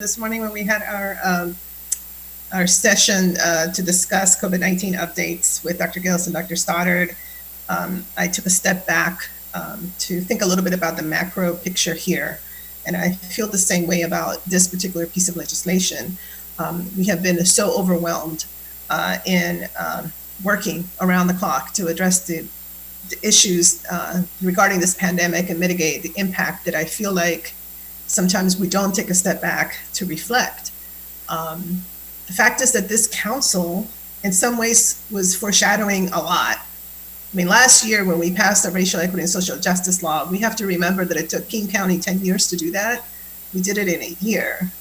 This morning when we had our session to discuss COVID-19 updates with Dr. Gillis and Dr. Stoddard, I took a step back to think a little bit about the macro picture here. And I feel the same way about this particular piece of legislation. We have been so overwhelmed in working around the clock to address the issues regarding this pandemic and mitigate the impact that I feel like sometimes we don't take a step back to reflect. The fact is that this council, in some ways, was foreshadowing a lot. I mean, last year when we passed the racial equity and social justice law, we have to remember that it took King County 10 years to do that. We did it in a year.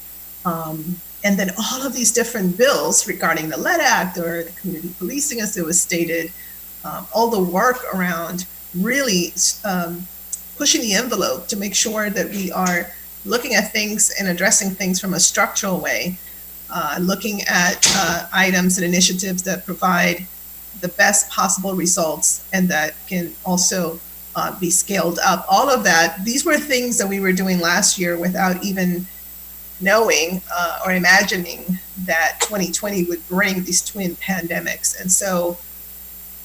And then all of these different bills regarding the Lead Act or the community policing, as it was stated, all the work around really pushing the envelope to make sure that we are looking at things and addressing things from a structural way, looking at items and initiatives that provide the best possible results and that can also be scaled up. All of that, these were things that we were doing last year without even knowing or imagining that 2020 would bring these twin pandemics. And so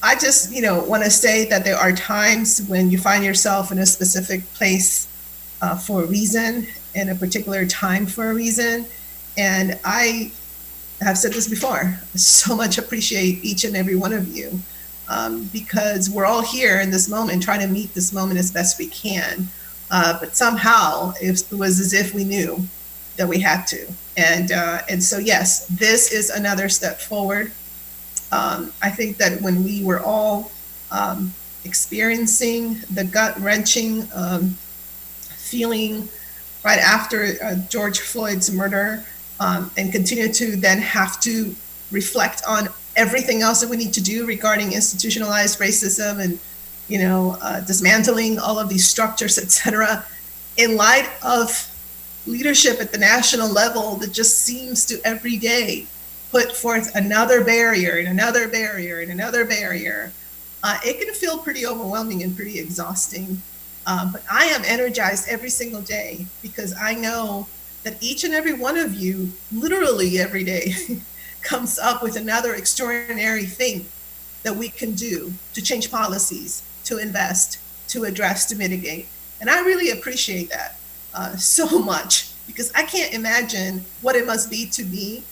I just, want to say that there are times when you find yourself in a specific place for a reason, in a particular time for a reason. And I have said this before, I so much appreciate each and every one of you because we're all here in this moment trying to meet this moment as best we can. But somehow it was as if we knew that we had to. And so, yes, this is another step forward. I think that when we were all experiencing the gut-wrenching feeling right after George Floyd's murder and continue to then have to reflect on everything else that we need to do regarding institutionalized racism and, dismantling all of these structures, et cetera, in light of leadership at the national level that just seems to every day put forth another barrier and another barrier and another barrier, it can feel pretty overwhelming and pretty exhausting. But I am energized every single day because I know that each and every one of you, literally every day, comes up with another extraordinary thing that we can do to change policies, to invest, to address, to mitigate. And I really appreciate that so much because I can't imagine what it must be to be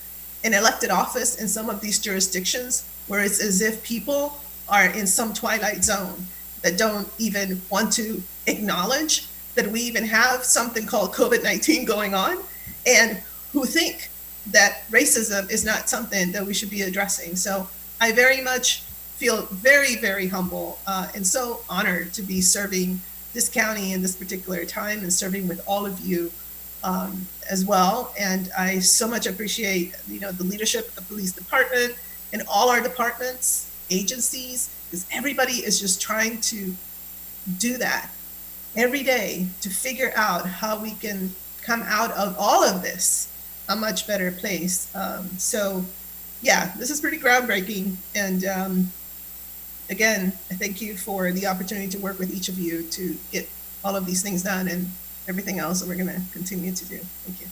in elected office in some of these jurisdictions where it's as if people are in some twilight zone that don't even want to acknowledge that we even have something called COVID-19 going on and who think that racism is not something that we should be addressing. So I very much feel very, very humble and so honored to be serving this county in this particular time and serving with all of you as well. And I so much appreciate, the leadership of the police department and all our departments, agencies, because everybody is just trying to do that every day to figure out how we can come out of all of this a much better place. So yeah, this is pretty groundbreaking. And again, I thank you for the opportunity to work with each of you to get all of these things done and everything else that we're going to continue to do. Thank you.